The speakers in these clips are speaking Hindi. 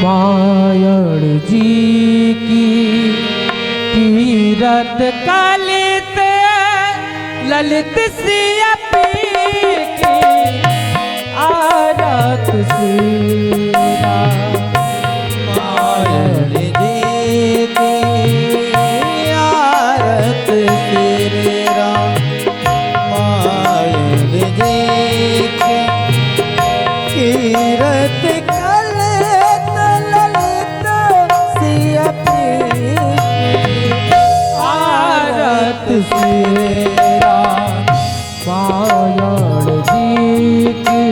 मायण जी की कीरत कलित ललित सिया पी की आरत सिरा मायण जी की आरत सिरा मायण जी की कीरत कलित ललित सिया पी आरत सिरा मायण जी की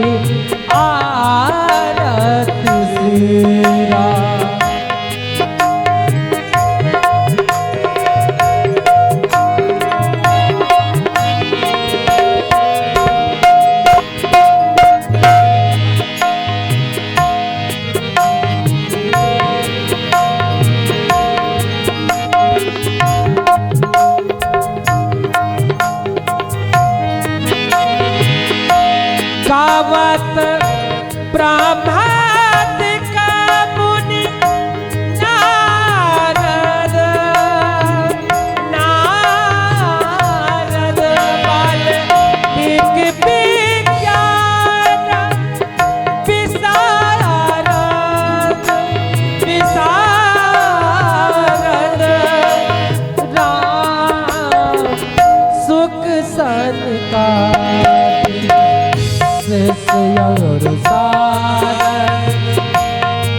आरत सिरा गावत ब्रह्मादिक मुनि नारद नारद वाल्मीकि विज्ञान विशारद विशारद राम सुख संकार और सारद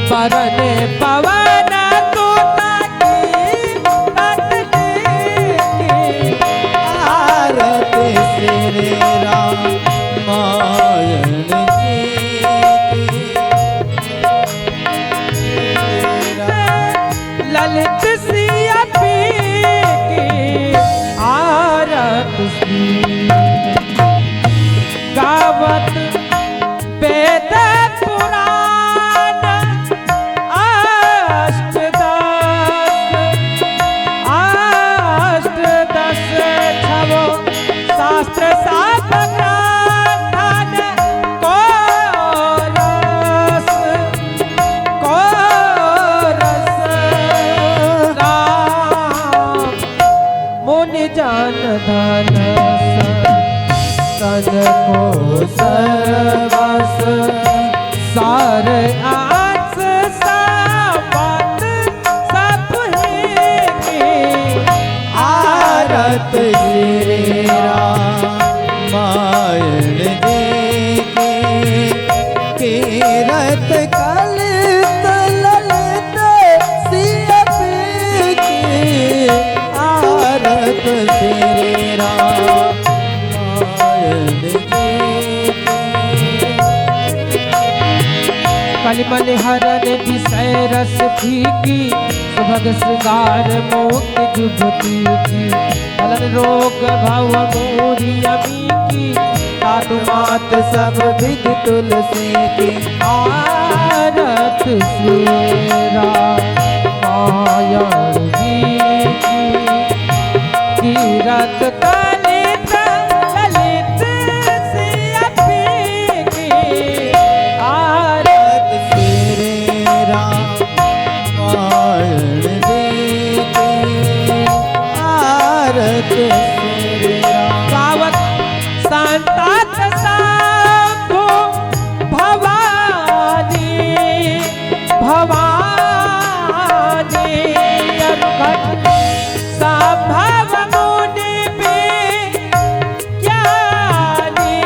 परने पवन तूता की आरत श्री राम मायण जी ललित सिया पी की आरत श्री गावत वेद पुराण अष्टदश छवो शास्त्र सात ग्रंथन को रस राम मुनि जन धन सन को सर्वस सार आस सापत सब ही आरत श्री राम मायण जी की कीरत कलित ललित सिया पी की आरत श्री राम कलिमल हरण विषय रस फीकी सुभग श्रृंगार मोक्ति जुभती की कलन रोग भव मोरी अमी की साधु मात्र सब विध तुलसी की आरत सिरा मायण जी की कीरत कलित ललित सिया पी की आरत श्री राम मायण जी की आरत श्री राम गावत संतात शंभु भवानी भवानी अरखट संभव मुनि विज्ञानी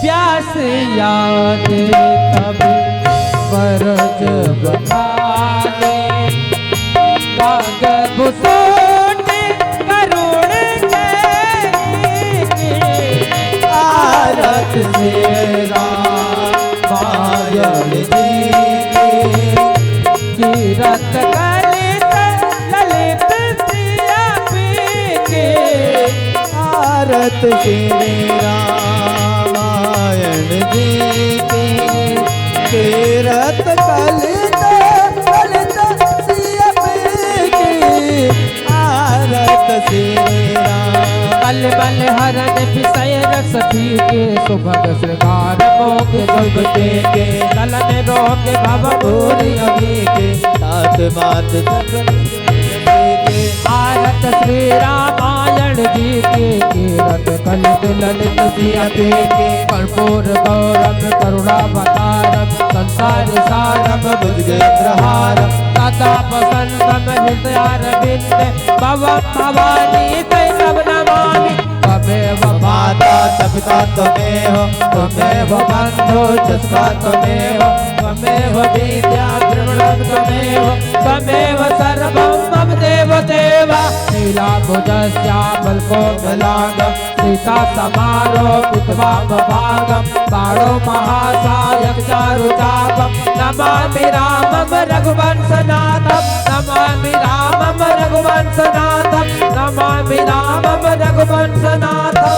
व्यास याद कवि बरज बखाने काग भूषण करुण आरत श्री राम मायण जी कीरत कलित ललित सिया पी के आरत श्री राम मायण जी कीरत कलित ललित सिया पी की आरत श्री राम मलमल हरण विषय रस फीके सुभग श्रृंगार मोख जुगते के ललन रोग भव भूरि अभी के तात मात सब के आरत श्री रामायण जी के कीरत कलित ललित सियते के कर्पूर गौरम करुणावतारम संसार सारम भुजगेन्द्रहारम सदा वसंतम हृदयारविंद भवम भवानी तैरव नमामि त्वमेव माता च पिता त्वमेव त्वमेव बन्धो च सखा त्वमेव त्वमेव विद्या द्रविणं त्वमेव त्वमेव सर्वं मम देव देवा नीलाभुजस्यामल कोमलांगं सीता समारो विद्वाम भागं बाणो महासायक चारुचापं नमामि रामं रघुवंशनाथं नमामि रामं रघुवंशनाथं नमामि रामं रघुवंशनाथं